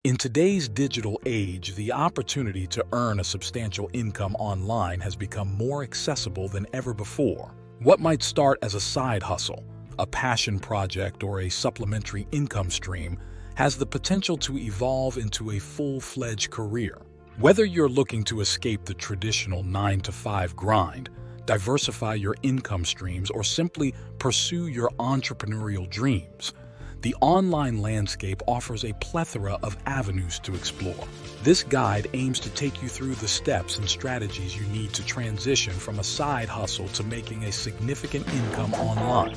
In today's digital age, the opportunity to earn a substantial income online has become more accessible than ever before. What might start as a side hustle, a passion project, or a supplementary income stream has the potential to evolve into a full-fledged career. Whether you're looking to escape the traditional 9-to-5 grind, diversify your income streams, or simply pursue your entrepreneurial dreams, the online landscape offers a plethora of avenues to explore. This guide aims to take you through the steps and strategies you need to transition from a side hustle to making a significant income online.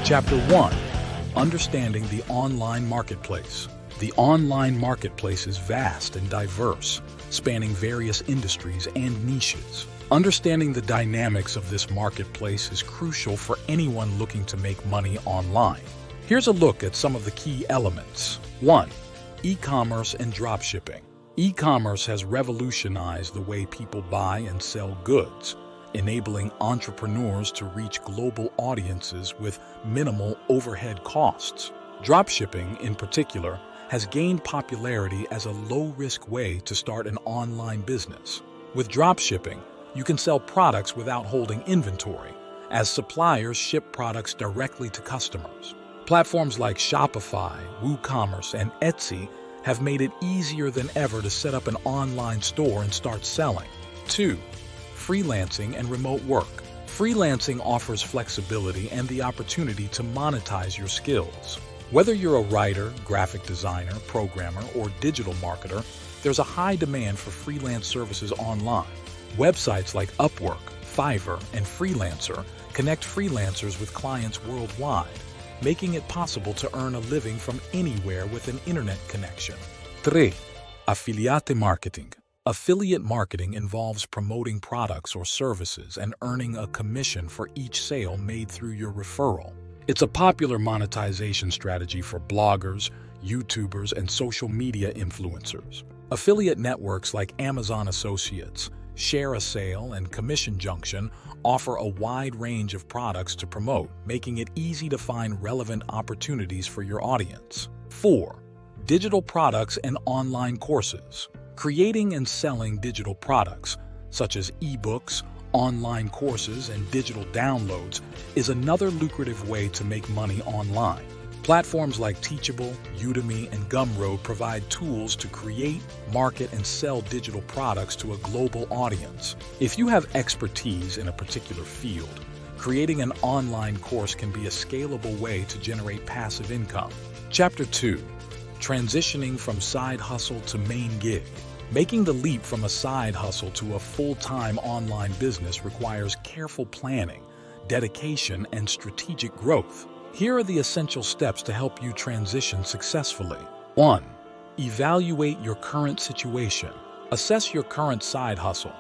Chapter 1. Understanding the online marketplace. The online marketplace is vast and diverse, spanning various industries and niches. Understanding the dynamics of this marketplace is crucial for anyone looking to make money online. Here's a look at some of the key elements. 1. E-commerce and dropshipping. E-commerce has revolutionized the way people buy and sell goods, enabling entrepreneurs to reach global audiences with minimal overhead costs. Dropshipping, in particular, has gained popularity as a low-risk way to start an online business. With dropshipping, you can sell products without holding inventory, as suppliers ship products directly to customers. Platforms like Shopify, WooCommerce, and Etsy have made it easier than ever to set up an online store and start selling. 2. Freelancing and remote work. Freelancing offers flexibility and the opportunity to monetize your skills. Whether you're a writer, graphic designer, programmer, or digital marketer, there's a high demand for freelance services online. Websites like Upwork, Fiverr, and Freelancer connect freelancers with clients worldwide, making it possible to earn a living from anywhere with an internet connection. 3. Affiliate marketing. Affiliate marketing involves promoting products or services and earning a commission for each sale made through your referral. It's a popular monetization strategy for bloggers, YouTubers, and social media influencers. Affiliate networks like Amazon Associates, Share a Sale, and Commission Junction offer a wide range of products to promote, making it easy to find relevant opportunities for your audience. 4. Digital products and online courses. Creating and selling digital products, such as ebooks, online courses, and digital downloads, is another lucrative way to make money online. Platforms like Teachable, Udemy, and Gumroad provide tools to create, market, and sell digital products to a global audience. If you have expertise in a particular field, creating an online course can be a scalable way to generate passive income. Chapter 2. Transitioning from side hustle to main gig. Making the leap from a side hustle to a full-time online business requires careful planning, dedication, and strategic growth. Here are the essential steps to help you transition successfully. 1. Evaluate your current situation. Assess your current side hustle.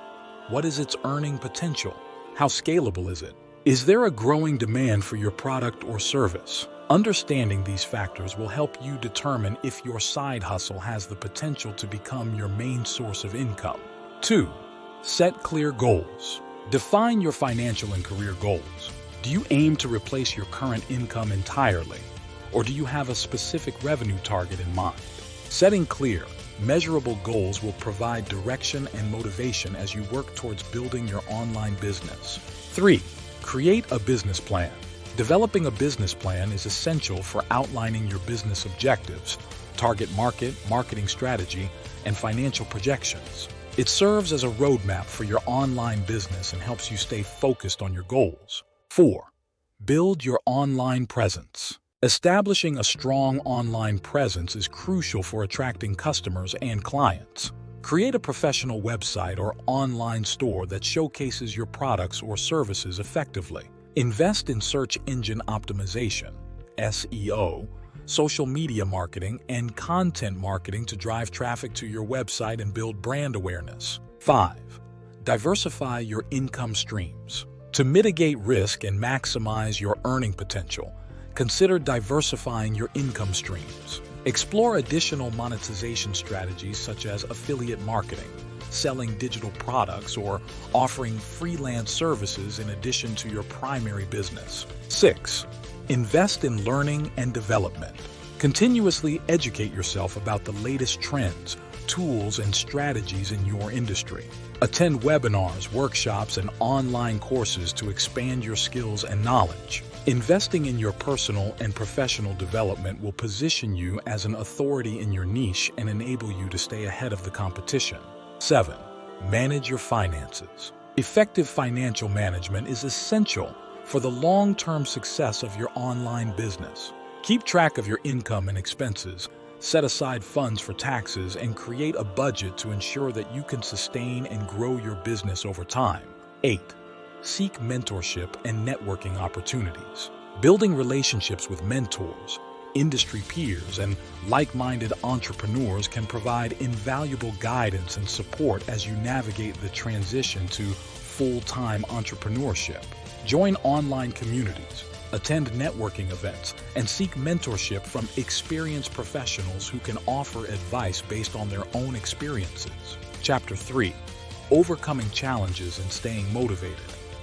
What is its earning potential? How scalable is it? Is there a growing demand for your product or service? Understanding these factors will help you determine if your side hustle has the potential to become your main source of income. 2. Set clear goals. Define your financial and career goals. Do you aim to replace your current income entirely, or do you have a specific revenue target in mind? Setting clear, measurable goals will provide direction and motivation as you work towards building your online business. 3. Create a business plan. Developing a business plan is essential for outlining your business objectives, target market, marketing strategy, and financial projections. It serves as a roadmap for your online business and helps you stay focused on your goals. 4. Build your online presence. Establishing a strong online presence is crucial for attracting customers and clients. Create a professional website or online store that showcases your products or services effectively. Invest in search engine optimization, SEO, social media marketing, and content marketing to drive traffic to your website and build brand awareness. 5. Diversify your income streams. To mitigate risk and maximize your earning potential, consider diversifying your income streams. Explore additional monetization strategies such as affiliate marketing, selling digital products, or offering freelance services in addition to your primary business. 6. Invest in learning and development. Continuously educate yourself about the latest trends, tools, and strategies in your industry. Attend webinars, workshops, and online courses to expand your skills and knowledge. Investing in your personal and professional development will position you as an authority in your niche and enable you to stay ahead of the competition. 7. Manage your finances. Effective financial management is essential for the long-term success of your online business. Keep track of your income and expenses, set aside funds for taxes, and create a budget to ensure that you can sustain and grow your business over time. 8. Seek mentorship and networking opportunities. Building relationships with mentors, industry peers, and like-minded entrepreneurs can provide invaluable guidance and support as you navigate the transition to full-time entrepreneurship. Join online communities, attend networking events, and seek mentorship from experienced professionals who can offer advice based on their own experiences. Chapter 3. Overcoming challenges and staying motivated.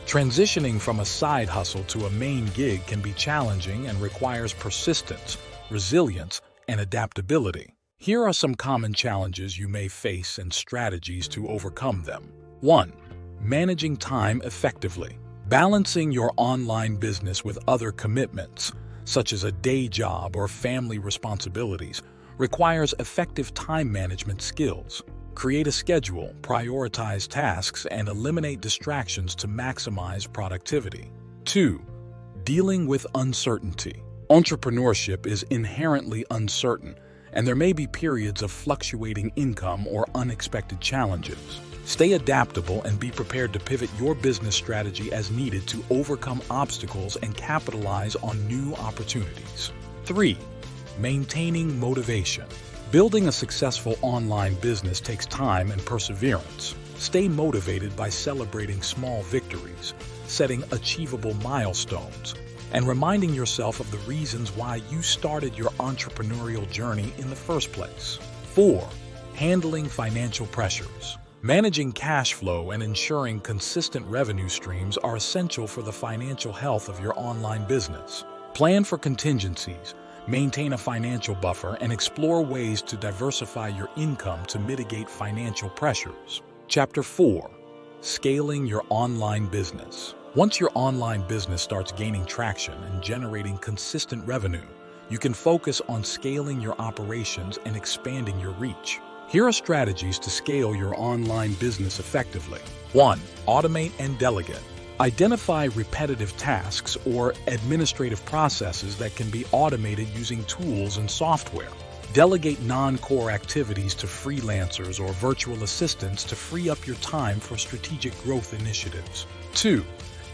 Transitioning from a side hustle to a main gig can be challenging and requires persistence, resilience, and adaptability. Here are some common challenges you may face and strategies to overcome them. 1. Managing time effectively. Balancing your online business with other commitments, such as a day job or family responsibilities, requires effective time management skills. Create a schedule, prioritize tasks, and eliminate distractions to maximize productivity. 2. Dealing with uncertainty. Entrepreneurship is inherently uncertain, and there may be periods of fluctuating income or unexpected challenges. Stay adaptable and be prepared to pivot your business strategy as needed to overcome obstacles and capitalize on new opportunities. 3. Maintaining motivation. Building a successful online business takes time and perseverance. Stay motivated by celebrating small victories, setting achievable milestones, and reminding yourself of the reasons why you started your entrepreneurial journey in the first place. 4. Handling financial pressures. Managing cash flow and ensuring consistent revenue streams are essential for the financial health of your online business. Plan for contingencies, maintain a financial buffer, and explore ways to diversify your income to mitigate financial pressures. Chapter 4. Scaling your online business. Once your online business starts gaining traction and generating consistent revenue, you can focus on scaling your operations and expanding your reach. Here are strategies to scale your online business effectively. 1. Automate and delegate. Identify repetitive tasks or administrative processes that can be automated using tools and software. Delegate non-core activities to freelancers or virtual assistants to free up your time for strategic growth initiatives. 2.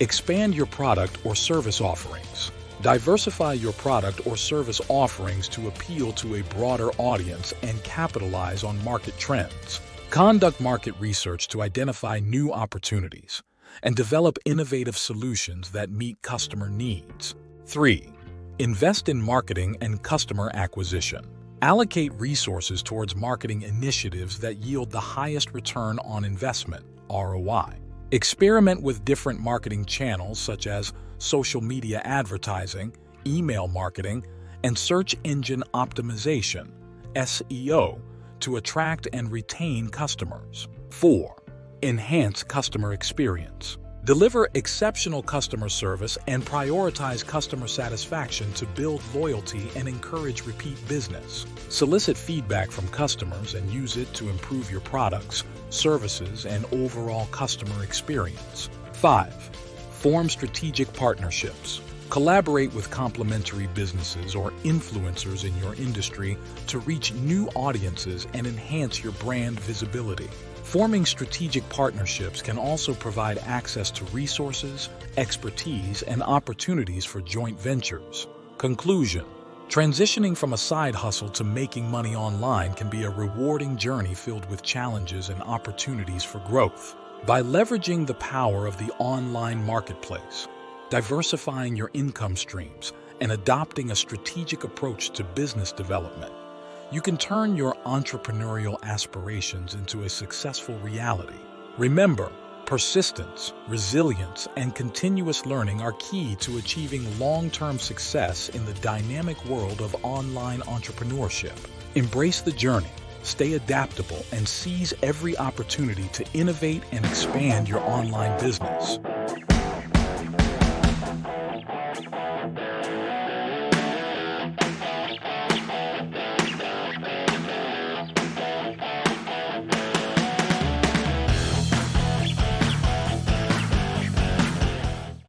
Expand your product or service offerings. Diversify your product or service offerings to appeal to a broader audience and capitalize on market trends. Conduct market research to identify new opportunities and develop innovative solutions that meet customer needs. 3. Invest in marketing and customer acquisition. Allocate resources towards marketing initiatives that yield the highest return on investment, ROI. Experiment with different marketing channels such as social media advertising, email marketing, and search engine optimization, SEO, to attract and retain customers. 4. Enhance customer experience. Deliver exceptional customer service and prioritize customer satisfaction to build loyalty and encourage repeat business. Solicit feedback from customers and use it to improve your products, services, and overall customer experience. 5. Form strategic partnerships. Collaborate with complementary businesses or influencers in your industry to reach new audiences and enhance your brand visibility. Forming strategic partnerships can also provide access to resources, expertise, and opportunities for joint ventures. Conclusion: transitioning from a side hustle to making money online can be a rewarding journey filled with challenges and opportunities for growth. By leveraging the power of the online marketplace, diversifying your income streams, and adopting a strategic approach to business development, you can turn your entrepreneurial aspirations into a successful reality. Remember, persistence, resilience, and continuous learning are key to achieving long-term success in the dynamic world of online entrepreneurship. Embrace the journey, stay adaptable, and seize every opportunity to innovate and expand your online business.